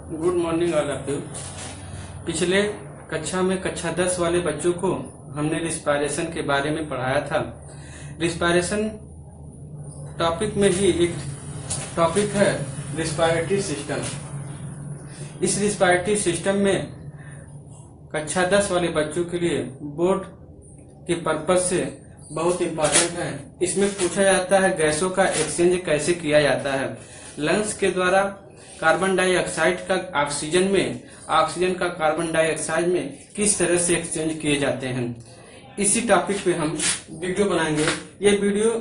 Good morning all of you. पिछले कक्षा में कक्षा 10 वाले बच्चों को हमने रिस्पायरेशन के बारे में पढ़ाया था। रिस्पायरेशन टॉपिक में ही एक टॉपिक है रिस्पायरेटरी सिस्टम। इस रिस्पायरेटरी सिस्टम में कक्षा 10 वाले बच्चों के लिए बोर्ड के पर्पज से बहुत इम्पोर्टेंट है। इसमें पूछा जाता है गैसों का एक्सचेंज कैसे किया जाता है। लंग्स के द्वारा कार्बन डाइऑक्साइड का ऑक्सीजन में, ऑक्सीजन का कार्बन डाइऑक्साइड में किस तरह से एक्सचेंज किए जाते हैं, इसी टॉपिक पे हम वीडियो बनाएंगे। ये वीडियो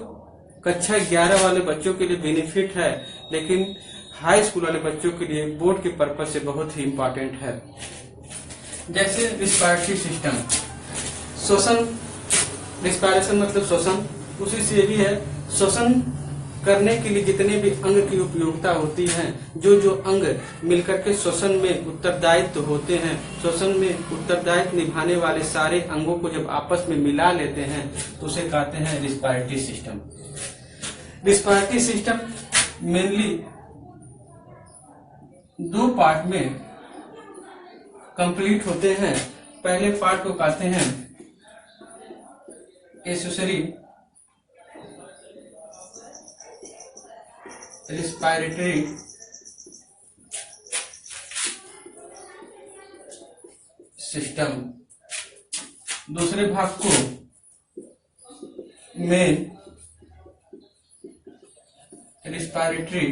कक्षा 11 वाले बच्चों के लिए बेनिफिट है, लेकिन हाई स्कूल वाले बच्चों के लिए बोर्ड के पर्पज से बहुत ही इम्पोर्टेंट है। जैसे रिस्पायरेटरी सिस्टम, श्वसन, रिस्पायरेशन मतलब श्वसन, उसी से भी है। श्वसन करने के लिए जितने भी अंग की उपयोगिता होती है, जो अंग मिलकर के श्वसन में उत्तरदायित्व होते हैं, श्वसन में उत्तरदायित्व निभाने वाले सारे अंगों को जब आपस में मिला लेते हैं तो उसे कहते हैं respiratory system. Respiratory system mainly दो पार्ट में कंप्लीट होते हैं। पहले पार्ट को कहते हैं एक्सेसरी रिस्पायरेटरी सिस्टम, दूसरे भाग को मेन रिस्पायरेटरी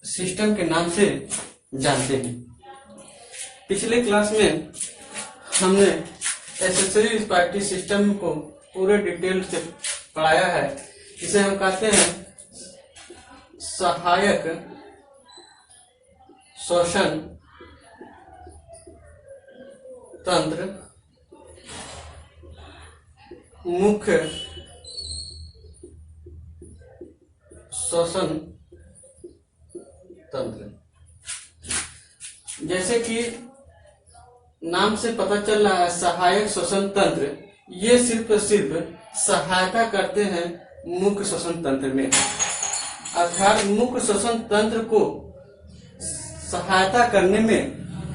सिस्टम के नाम से जानते हैं। पिछले क्लास में हमने एक्सेसरी रिस्पायरेटरी सिस्टम को पूरे डिटेल से पढ़ाया है। इसे हम कहते हैं सहायक श्वसन तंत्र, मुख्य श्वसन तंत्र। जैसे कि नाम से पता चल रहा है सहायक श्वसन तंत्र, ये सिर्फ सहायता करते हैं मुख्य श्वसन तंत्र में। अर्थात मुख्य श्वसन तंत्र को सहायता करने में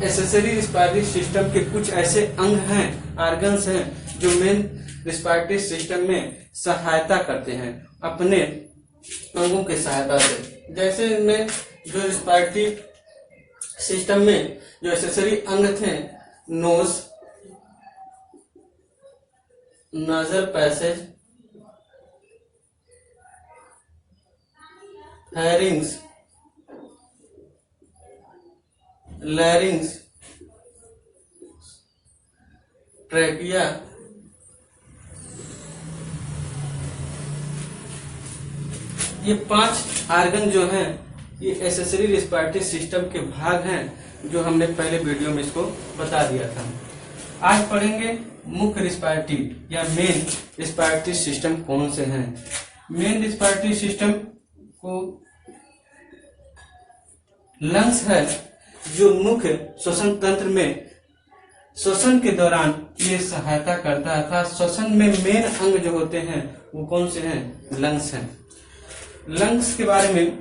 एक्सेसरी रिस्पायरेटरी सिस्टम के कुछ ऐसे अंग हैं, ऑर्गन्स हैं, जो मेन रिस्पायरेटरी सिस्टम में सहायता करते हैं अपने अंगों की सहायता से। जैसे इनमें जो रिस्पायरेटरी सिस्टम में जो एक्सेसरी अंग थे, nose, nasal passage, pharynx, larynx, trachea, ये 5 आर्गन जो हैं, ये एक्सेसरी रिस्पायरेटरी सिस्टम के भाग हैं, जो हमने पहले वीडियो में इसको बता दिया था। आज पढ़ेंगे मुख्य रिस्पायरेटरी या मेन रिस्पायरेटरी सिस्टम कौन से हैं। मेन रिस्पायरेटरी सिस्टम को लंग्स है, जो मुख्य श्वसन तंत्र में श्वसन के दौरान ये सहायता करता है। अर्थात श्वसन में मेन अंग जो होते हैं वो कौन से हैं? लंग्स हैं। लंग्स के बारे में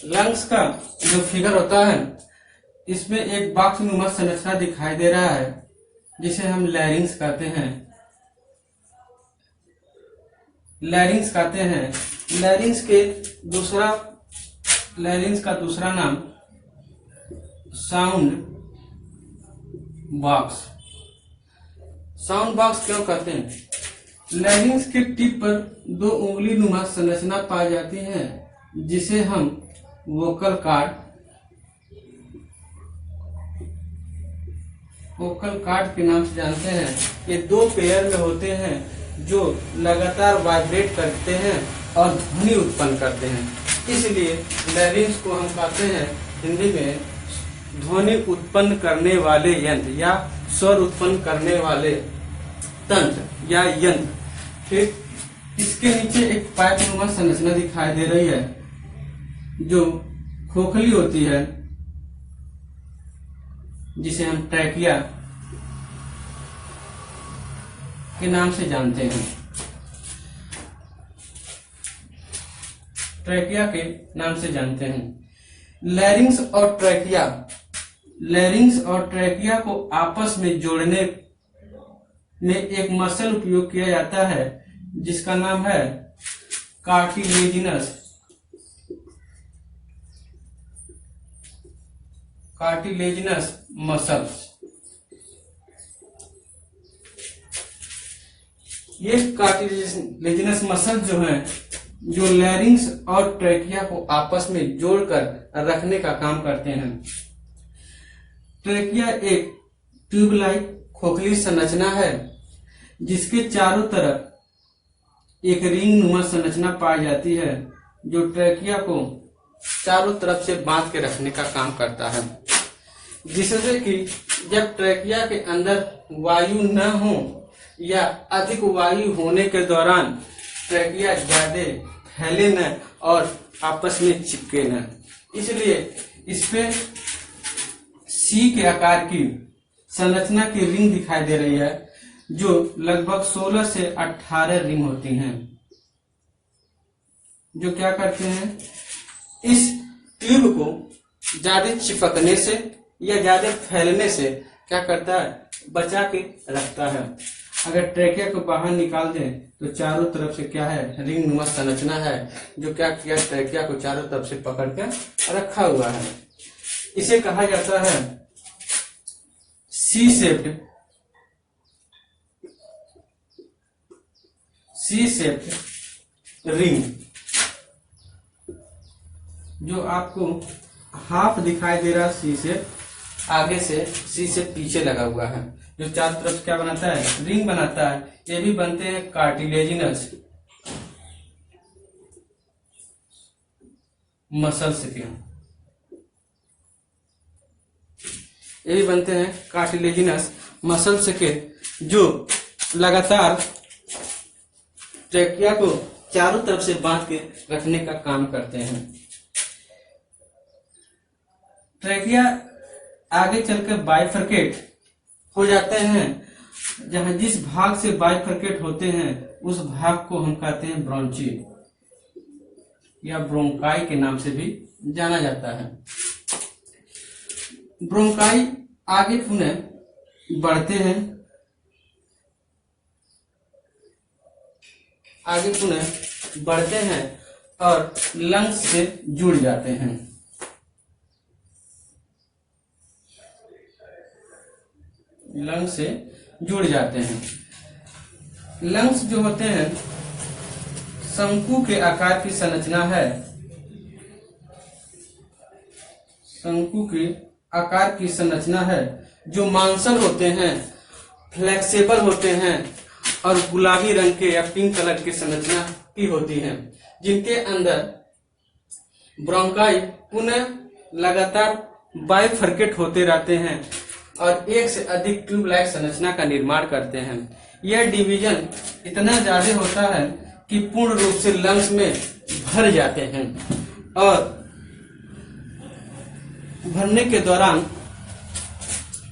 लंग्स का जो फिगर होता है, इसमें एक बॉक्स नुमा संरचना दिखाई दे रहा है, जिसे हम लैरिंग्स कहते हैं। लैरिंग्स कहते हैं। लैरिंग्स का दूसरा नाम साउंड बॉक्स। साउंड बॉक्स क्यों कहते हैं? लैरिंग्स के टिप पर 2 उंगली नुमा संरचना पाई जाती है, जिसे हम वोकल कार्ड के नाम से जानते हैं। ये 2 पेयर में होते हैं। जो लगातार वाइब्रेट करते हैं और ध्वनि उत्पन्न करते हैं। इसलिए लैरिंक्स को हम कहते हैं हिंदी में ध्वनि उत्पन्न करने वाले यंत्र या स्वर उत्पन्न करने वाले तंत्र या यंत्र। फिर इसके नीचे एक पाइप नुमा संरचना दिखाई दे रही है जो खोखली होती है, जिसे हम ट्रैकिया के नाम से जानते हैं। ट्रैकिया के नाम से जानते हैं। लैरिंक्स और ट्रैकिया को आपस में जोड़ने में एक मसल उपयोग किया जाता है जिसका नाम है कार्टिलेजिनस मसल। ये कार्टिलेजिनस मसल जो है, जो लैरिंक्स और ट्रैकिया को आपस में जोड़कर रखने का काम करते हैं। ट्रैकिया एक ट्यूब लाइक खोखली संरचना है जिसके चारों तरफ एक रिंग नुमा संरचना पाई जाती है जो ट्रैकिया को चारों तरफ से बांध के रखने का काम करता है, जिससे कि जब ट्रैकिया के अंदर वायु न हो या अधिक वायु होने के दौरान ट्रैकिया ज्यादा फैले न और आपस में चिपके न। इसलिए इस पे सी के आकार की संरचना की रिंग दिखाई दे रही है जो लगभग 16 से 18 रिंग होती हैं, जो क्या करते हैं, इस ट्यूब को ज्यादा चिपकने से या ज्यादा फैलने से क्या करता है, बचा के रखता है। अगर ट्रैकिया को बाहर निकाल दें तो चारों तरफ से क्या है, रिंग नुमा संरचना है जो क्या किया, ट्रैकिया को चारों तरफ से पकड़ कर रखा हुआ है। इसे कहा जाता है सी शेप्ड रिंग, जो आपको हाफ दिखाई दे रहा है सी से आगे से, सी से पीछे लगा हुआ है, जो चारों तरफ क्या बनाता है, रिंग बनाता है। ये भी बनते हैं कार्टिलेजिनस मसल्स के, ये भी बनते हैं कार्टिलेजिनस मसल्स के, जो लगातार ट्रैकिया को चारों तरफ से बांध के रखने का काम करते हैं। ट्रैकिया आगे चलकर बाइफरकेट हो जाते हैं, जहां जिस भाग से बाइफरकेट होते हैं उस भाग को हम कहते हैं ब्रोंची या ब्रोंकाई के नाम से भी जाना जाता है। ब्रोंकाई आगे पुनः बढ़ते हैं, और लंग्स से जुड़ जाते हैं। लंग्स से जुड़ जाते हैं। लंग्स जो होते हैं शंकु के आकार की संरचना है, शंकु के आकार की संरचना है, जो मांसल होते हैं, फ्लेक्सिबल होते हैं और गुलाबी रंग के या पिंक कलर की संरचना की होती हैं, जिनके अंदर ब्रोंकाई पुनः लगातार बाइफरकेट होते रहते हैं और एक से अधिक ट्यूब लाइक संरचना का निर्माण करते हैं। यह डिवीजन इतना ज्यादा होता है कि पूर्ण रूप से लंग्स में भर जाते हैं और भरने के दौरान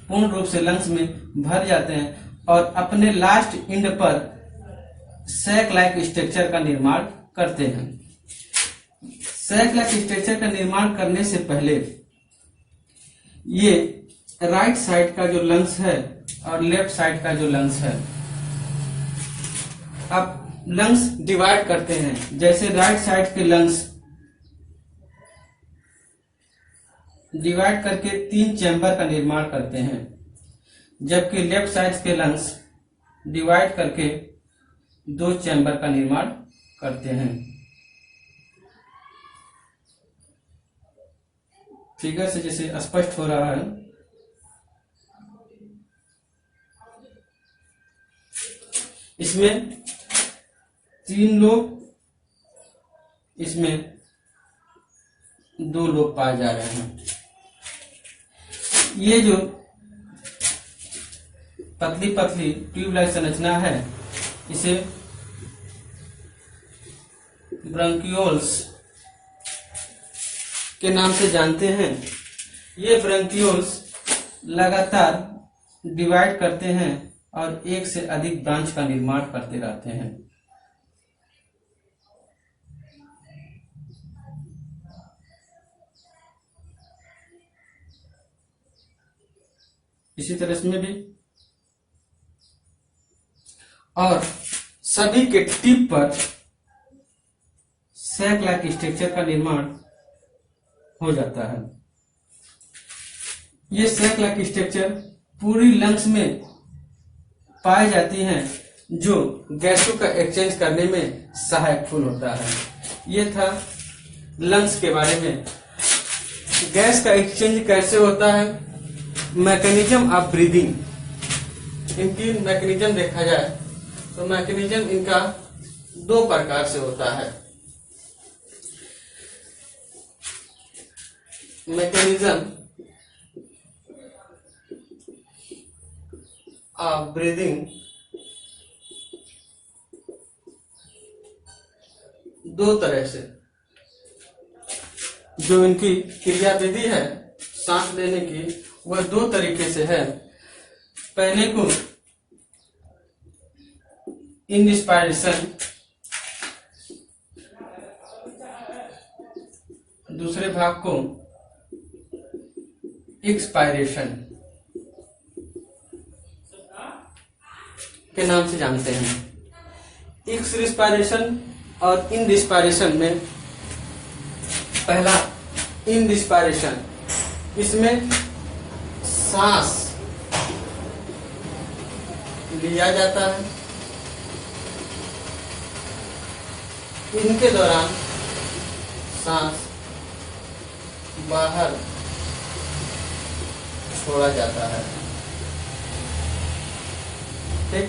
पूर्ण रूप से लंग्स में भर जाते हैं और अपने लास्ट एंड पर सैक लाइक स्ट्रक्चर का निर्माण करते हैं। सैक लाइक स्ट्रक्चर का निर्माण करने से पहले ये राइट साइड का जो लंग्स है और लेफ्ट साइड का जो लंग्स है, अब लंग्स डिवाइड करते हैं। जैसे राइट साइड के लंग्स डिवाइड करके 3 चैम्बर का निर्माण करते हैं, जबकि लेफ्ट साइड के लंग्स डिवाइड करके 2 चैम्बर का निर्माण करते हैं। फिगर से जैसे स्पष्ट हो रहा है, इसमें 3 लोब, इसमें 2 लोब पाए जा रहे हैं। ये जो पतली पतली ट्यूबलाइट संरचना है इसे ब्रंकियोल्स के नाम से जानते हैं। ये ब्रंकियोल्स लगातार डिवाइड करते हैं और एक से अधिक ब्रांच का निर्माण करते रहते हैं। इसी तरह इसमें भी, और सभी के टिप पर सैक लाइक स्ट्रक्चर का निर्माण हो जाता है। ये सैक लाइक स्ट्रक्चर पूरी लंग्स में पाई जाती हैं, जो गैसों का एक्सचेंज करने में सहायकफुल होता है। ये था लंग्स के बारे में। गैस का एक्सचेंज कैसे होता है, मैकेनिज्म ऑफ ब्रीदिंग, इनकी मैकेनिज्म देखा जाए तो मैकेनिज्म इनका 2 प्रकार से होता है। मैकेनिज्म ऑफ ब्रीदिंग 2 तरह से, जो इनकी क्रिया विधि है सांस लेने की, वह 2 तरीके से है। पहले को इनस्पायरेशन, दूसरे भाग को एक्सपायरेशन के नाम से जानते हैं। एक्सपायरेशन और इनस्पायरेशन में पहला इनस्पायरेशन, इसमें सांस लिया जाता है, इनके दौरान सांस बाहर छोड़ा जाता है। ठीक,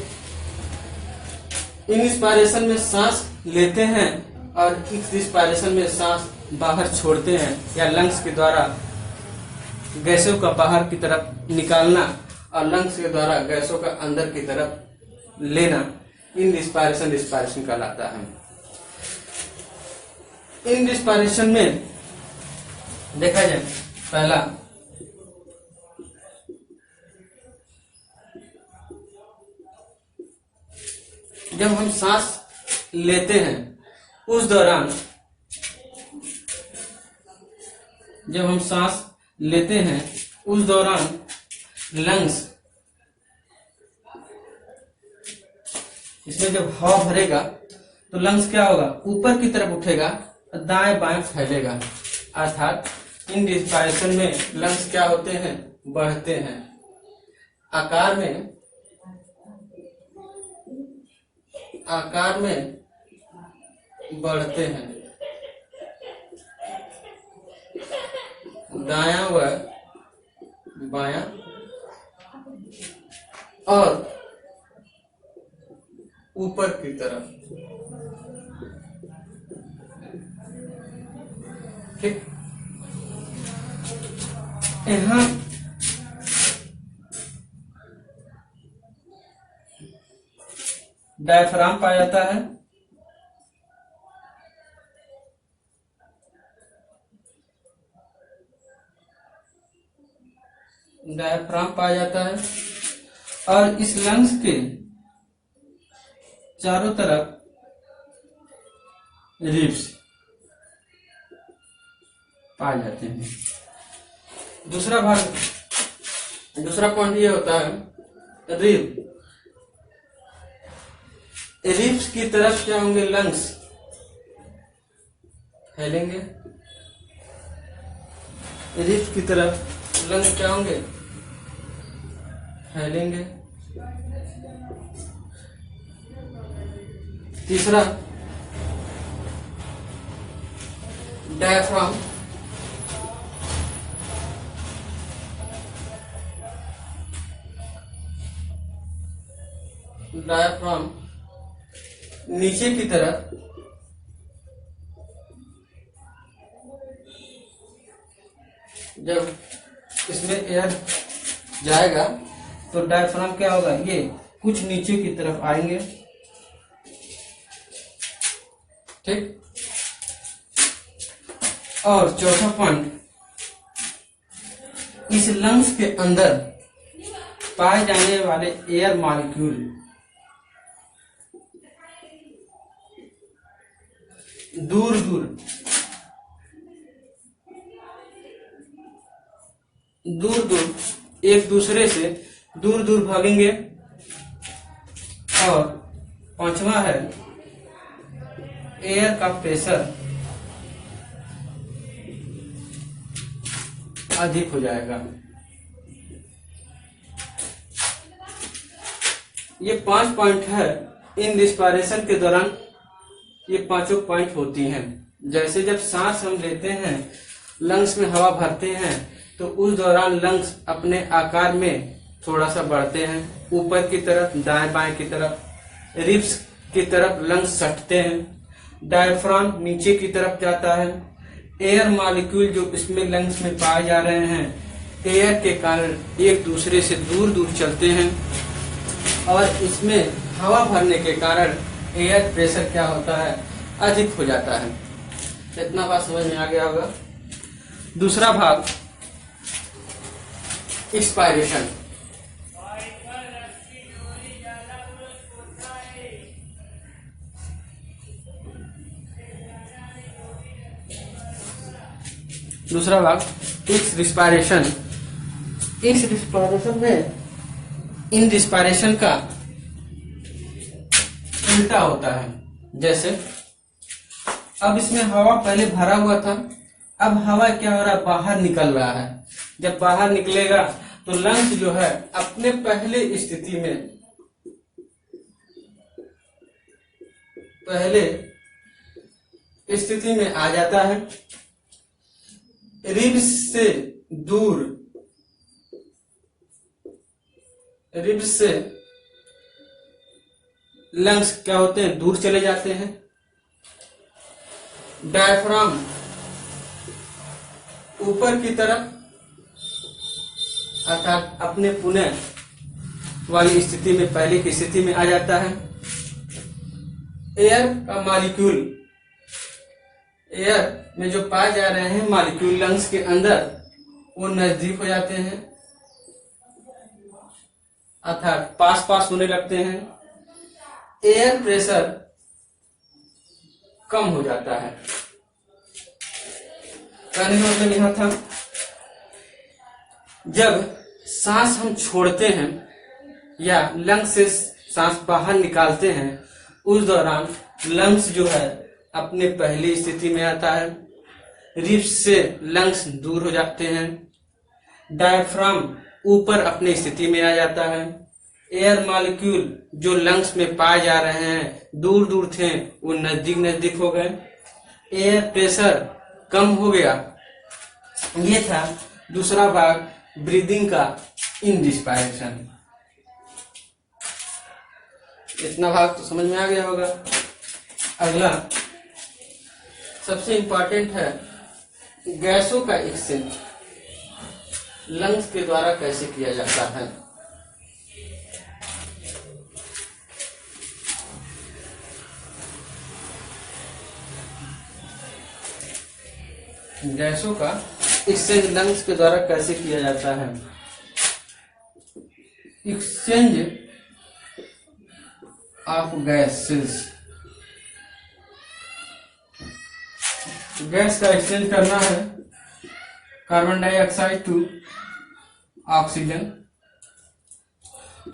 इंस्पायरेशन में सांस लेते हैं और एक्सपायरेशन में सांस बाहर छोड़ते हैं, या लंग्स के द्वारा गैसों का बाहर की तरफ निकालना और लंग्स के द्वारा गैसों का अंदर की तरफ लेना इनस्पायरेशन एक्सपायरेशन कहलाता है। इनस्पायरेशन में देखा जाए, पहला जब हम सांस लेते हैं उस दौरान, जब हम सांस लेते हैं उस दौरान लंग्स, इसमें जब हवा भरेगा तो लंग्स क्या होगा, ऊपर की तरफ उठेगा, दाएं बाएं फैलेगा। अर्थात इनस्पायरेशन में लंग्स क्या होते हैं, बढ़ते हैं, आकार में बढ़ते हैं, दायां व बायां, और ऊपर की तरफ। ठीक, यहाँ डायफ्राम पाया जाता है, डायफ्राम पाया जाता है, और इस लंग्स के चारों तरफ रिब्स पाए जाते हैं। दूसरा पॉइंट ये होता है रिब। रिब्स की तरफ क्या होंगे, लंग्स फैलेंगे, रिब्स की तरफ लंग्स क्या होंगे, फैलेंगे। तीसरा डायफ्राम, डायफ्राम नीचे की तरफ जब इसमें एयर जाएगा तो डायफ्राम क्या होगा, ये कुछ नीचे की तरफ आएंगे। ठीक। और चौथा पॉइंट, इस लंग्स के अंदर पाए जाने वाले एयर मॉलिक्यूल दूर दूर एक दूसरे से दूर दूर भागेंगे। और पांचवा है, एयर का प्रेशर अधिक हो जाएगा। ये 5 पॉइंट है। इन रिस्पायरेशन के दौरान ये पांचों पॉइंट होती हैं। जैसे जब सांस हम लेते हैं, लंग्स में हवा भरते हैं, तो उस दौरान लंग्स अपने आकार में थोड़ा सा बढ़ते हैं, ऊपर की तरफ, दाएं बाएं की तरफ, रिब्स की तरफ लंग्स सटते हैं, डायफ्राम नीचे की तरफ जाता है। एयर मॉलिक्यूल जो इसमें लंग्स में पाए जा रहे हैं, एयर के कारण एक दूसरे से दूर दूर चलते हैं, और इसमें हवा भरने के कारण एयर प्रेशर क्या होता है, अधिक हो जाता है। इतना बात समझ में आ गया होगा। दूसरा भाग, एक्सपायरेशन। दूसरा भाग, इस रिस्पायरेशन। इस रिस्पायरेशन में, इन रिस्पायरेशन का उल्टा होता है। जैसे अब इसमें हवा पहले भरा हुआ था, अब हवा क्या हो रहा है, बाहर निकल रहा है। जब बाहर निकलेगा तो लंग्स जो है अपने पहले स्थिति में आ जाता है। रिब्स से लंग्स क्या होते हैं, दूर चले जाते हैं। डायफ्राम ऊपर की तरफ, अर्थात अपने पुनः वाली स्थिति में, पहले की स्थिति में आ जाता है। एयर का मॉलिक्यूल, एयर में जो पाए जा रहे हैं मॉलिक्यूल लंग्स के अंदर, वो नजदीक हो जाते हैं, अर्थात पास पास होने लगते हैं। एयर प्रेशर कम हो जाता है। कहने का मतलब यह था, जब सांस हम छोड़ते हैं या लंग्स से सांस बाहर निकालते हैं, उस दौरान लंग्स जो है अपने पहली स्थिति में आता है। रिब्स से लंग्स दूर हो जाते हैं। डायफ्राम ऊपर अपनी स्थिति में आ जाता है। एयर मॉलिक्यूल जो लंग्स में पाए जा रहे हैं, दूर दूर थे, वो नजदीक नजदीक हो गए। एयर प्रेशर कम हो गया। ये था दूसरा भाग, ब्रीदिंग का इन रिस्पायरेशन। इतना भाग तो समझ में आ गया होगा। अगला सबसे इंपॉर्टेंट है, गैसों का एक्सचेंज लंग्स के द्वारा कैसे किया जाता है। गैसों का एक्सचेंज लंग्स के द्वारा कैसे किया जाता है। एक्सचेंज ऑफ गैसेस, गैस का एक्सचेंज करना है कार्बन डाइऑक्साइड टू ऑक्सीजन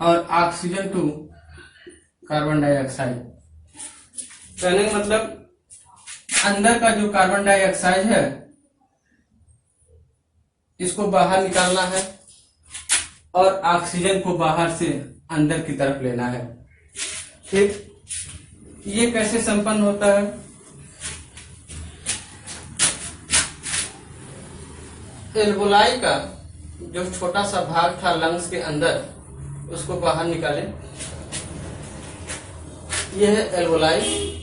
और ऑक्सीजन टू कार्बन डाइऑक्साइड। कहने का मतलब, अंदर का जो कार्बन डाइऑक्साइड है इसको बाहर निकालना है और ऑक्सीजन को बाहर से अंदर की तरफ लेना है। ठीक, ये कैसे संपन्न होता है। एल्वोलाई का जो छोटा सा भाग था लंग्स के अंदर, उसको बाहर निकालें। यह है एल्वोलाई।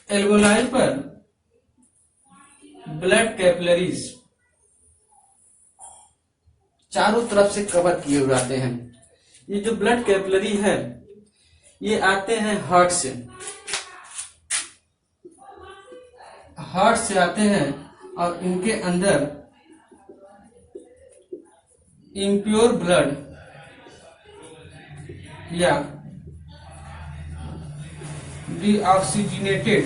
एल्वोलाई पर ब्लड कैपिलरीज चारों तरफ से कवर किए हुए आते हैं। ये जो ब्लड कैपिलरी है ये आते हैं हार्ट से, आते हैं और इनके अंदर इम्प्योर ब्लड या डीऑक्सीजनेटेड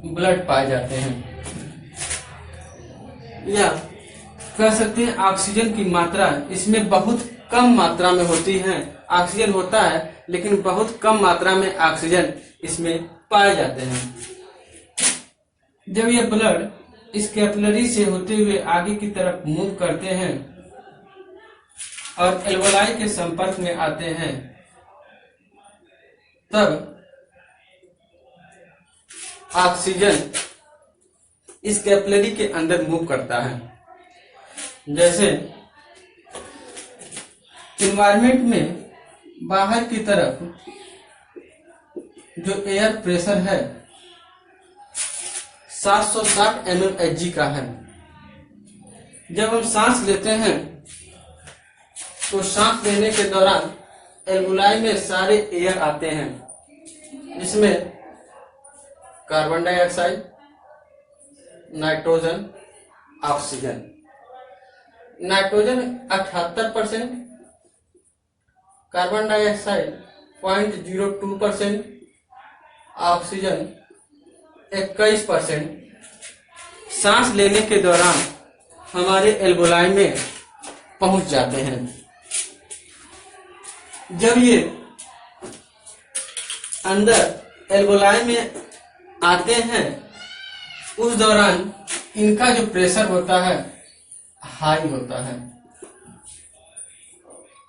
ब्लड पाए जाते हैं, या कह सकते हैं ऑक्सीजन की मात्रा इसमें बहुत कम मात्रा में होती है। ऑक्सीजन होता है लेकिन बहुत कम मात्रा में ऑक्सीजन इसमें पाए जाते हैं। जब ये ब्लड इस कैपिलरी से होते हुए आगे की तरफ मूव करते हैं और एल्वोलाई के संपर्क में आते हैं, तब ऑक्सीजन इस कैपिलरी के अंदर मूव करता है। जैसे एनवायरमेंट में बाहर की तरफ जो एयर प्रेशर है 760 mmHg का है। जब हम सांस लेते हैं तो सांस लेने के दौरान एल्वोलाई में सारे एयर आते हैं, जिसमें carbon dioxide, nitrogen, oxygen. Nitrogen 78%, carbon dioxide 0.02%, oxygen 21% सांस लेने के दौरान हमारे एल्वोलाई में पहुंच जाते हैं। जब ये अंदर एल्वोलाई में आते हैं उस दौरान इनका जो प्रेशर होता है हाई होता है।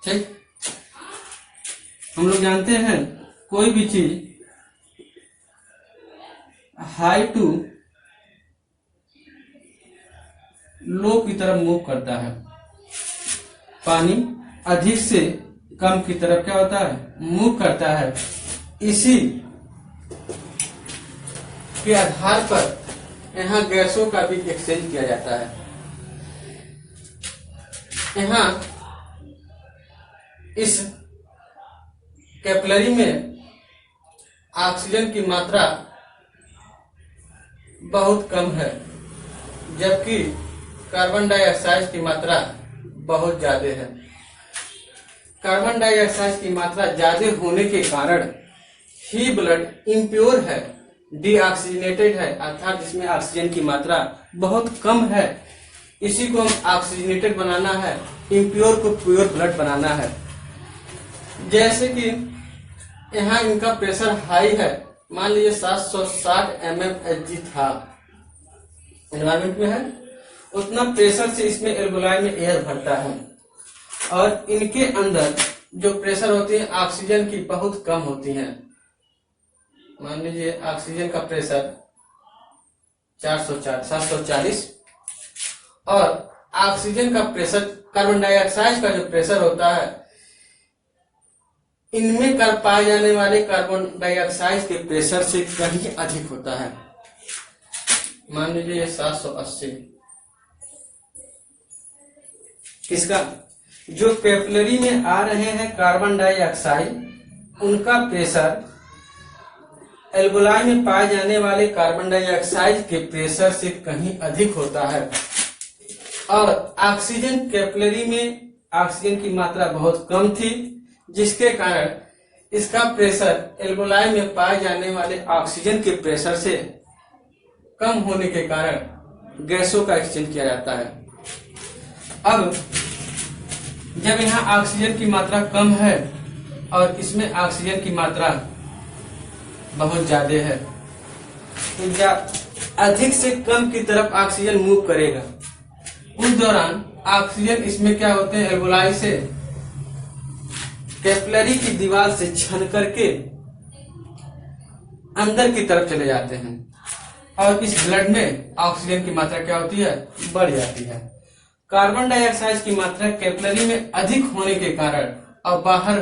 ठीक, हम लोग जानते हैं कोई भी चीज हाई टू लो की तरफ मूव करता है। पानी अधिक से कम की तरफ क्या होता है, मूव करता है। इसी के आधार पर यहाँ गैसों का भी एक्सचेंज किया जाता है। यहाँ इस कैपिलरी में ऑक्सीजन की मात्रा बहुत कम है, जबकि कार्बन डाइऑक्साइड की मात्रा बहुत ज्यादा है। कार्बन डाइऑक्साइड की मात्रा ज्यादा होने के कारण ही ब्लड इम्प्योर है, डीऑक्सीजनेटेड है, अर्थात जिसमें ऑक्सीजन की मात्रा बहुत कम है। इसी को हम ऑक्सीजनेटेड बनाना है, इम्प्योर को प्योर ब्लड बनाना है। जैसे कि यहाँ इनका प्रेशर हाई है, मान लीजिए 760 mmHg था, एनवायरमेंट में है, उतना प्रेशर से इसमें एल्वोलाई में एयर भरता है और इनके अंदर जो प्रेशर होती है ऑक्सीजन की बहुत कम होती है। मान लीजिए ऑक्सीजन का प्रेशर 740 और ऑक्सीजन का प्रेशर, कार्बन डाइऑक्साइड का जो प्रेशर होता है इनमें कर पाए जाने वाले कार्बन डाइऑक्साइड के प्रेशर से कहीं अधिक होता है। मान लीजिए 780। किसका, जो कैपिलरी में आ रहे हैं कार्बन डाइऑक्साइड उनका प्रेशर एल्वोलाई में पाए जाने वाले कार्बन डाइऑक्साइड के प्रेशर से कहीं अधिक होता है। और ऑक्सीजन कैपिलरी में ऑक्सीजन की मात्रा बहुत कम थी, जिसके कारण इसका प्रेशर एल्वोलाई में पाए जाने वाले ऑक्सीजन के प्रेशर से कम होने के कारण गैसों का एक्सचेंज किया जाता है। अब जब यहाँ ऑक्सीजन की मात्रा कम है और इसमें ऑक्सीजन की मात्रा बहुत ज्यादा है, तो अधिक से कम की तरफ ऑक्सीजन मूव करेगा। उस दौरान ऑक्सीजन इसमें क्या होते हैं, एल्वोलाई से कैपिलरी की दीवार से छन करके अंदर की तरफ चले जाते हैं और इस ब्लड में ऑक्सीजन की मात्रा क्या होती है, बढ़ जाती है। कार्बन डाइऑक्साइड की मात्रा कैपिलरी में अधिक होने के कारण और बाहर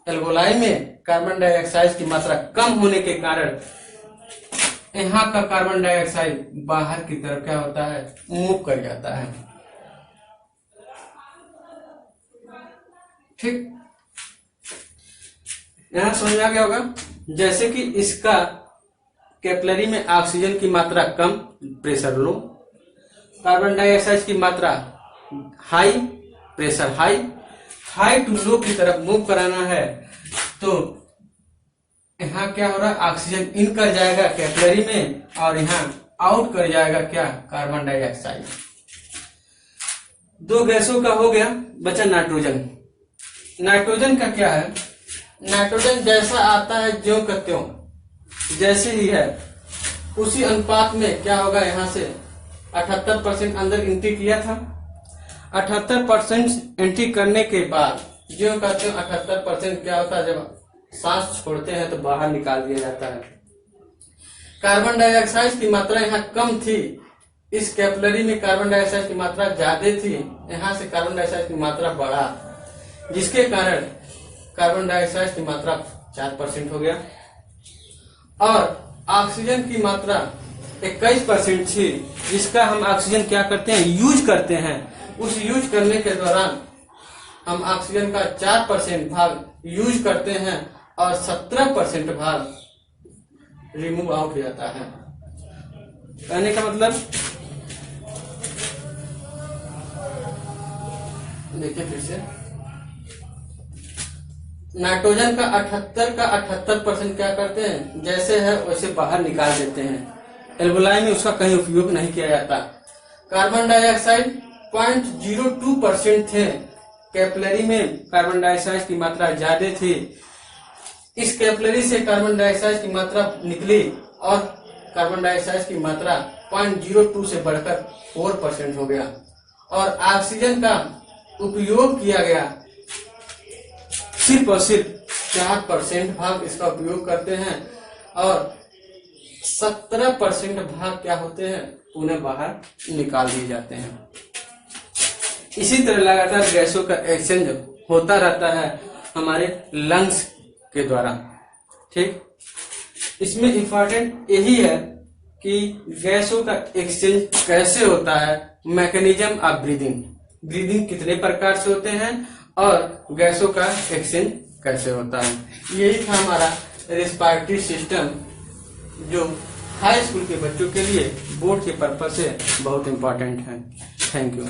एल्वोलाई में कार्बन डाइऑक्साइड की मात्रा कम होने के कारण यहाँ का कार्बन डाइऑक्साइड बाहर की तरफ क्या होता है, मूव कर जाता है। ठीक, यहां समझ आ गया होगा। जैसे कि इसका कैपिलरी में ऑक्सीजन की मात्रा कम, प्रेशर लो, कार्बन डाइऑक्साइड की मात्रा high, pressure high, high to low की तरफ मूव कराना है तो यहाँ क्या हो रहा है, ऑक्सीजन इन कर जाएगा कैपिलरी में और यहाँ आउट कर जाएगा क्या, कार्बन डाइऑक्साइड। दो गैसों का हो गया, बचा नाइट्रोजन। नाइट्रोजन का क्या है, नाइट्रोजन जैसा आता है ज्यों का त्यों, जैसे ही है उसी अनुपात में क्या होगा, यहाँ से 78% अंदर एंट्री किया था, 78% एंट्री करने के बाद ज्यों का त्यों 78% क्या होता है, जब सांस छोड़ते हैं तो बाहर निकाल दिया जाता है। कार्बन डाइऑक्साइड की मात्रा यहाँ कम थी, इस कैपिलरी में कार्बन डाइऑक्साइड की मात्रा ज्यादा थी, यहाँ से कार्बन डाइऑक्साइड की मात्रा बढ़ा, जिसके कारण कार्बन डाइऑक्साइड की मात्रा 4% हो गया और ऑक्सीजन की मात्रा 21% थी, जिसका हम ऑक्सीजन क्या करते हैं, यूज करते हैं। उस यूज करने के दौरान हम ऑक्सीजन का 4% भाग यूज करते हैं और 17% भाग रिमूव आउट हो जाता है। कहने का मतलब देखिए फिर से, नाइट्रोजन का 78% क्या करते हैं, जैसे है वैसे बाहर निकाल देते हैं, एल्वोलाई में उसका कहीं उपयोग नहीं किया जाता। कार्बन डाइऑक्साइड 0.02% थे, कैपिलरी में कार्बन डाइऑक्साइड की मात्रा ज्यादा थी, इस कैपिलरी से कार्बन डाइऑक्साइड की मात्रा निकली और कार्बन डाइऑक्साइड की मात्रा 0.02 से बढ़कर 4% हो गया और ऑक्सीजन का उपयोग किया गया सिर्फ और सिर्फ 4% भाग इसका उपयोग करते हैं और 17% भाग क्या होते हैं, उन्हें बाहर निकाल दिए जाते हैं। इसी तरह लगातार गैसों का एक्सचेंज होता रहता है हमारे लंग्स के द्वारा। ठीक, इसमें इंपॉर्टेंट यही है कि गैसों का एक्सचेंज कैसे होता है, मैकेनिज्म ऑफ ब्रीदिंग, ब्रीदिंग कितने प्रकार से होते हैं और गैसों का एक्सचेंज कैसे होता है। यही था हमारा रेस्पिरेटरी सिस्टम, जो हाई स्कूल के बच्चों के लिए बोर्ड के पर्पज से बहुत इंपॉर्टेंट है। Thank you.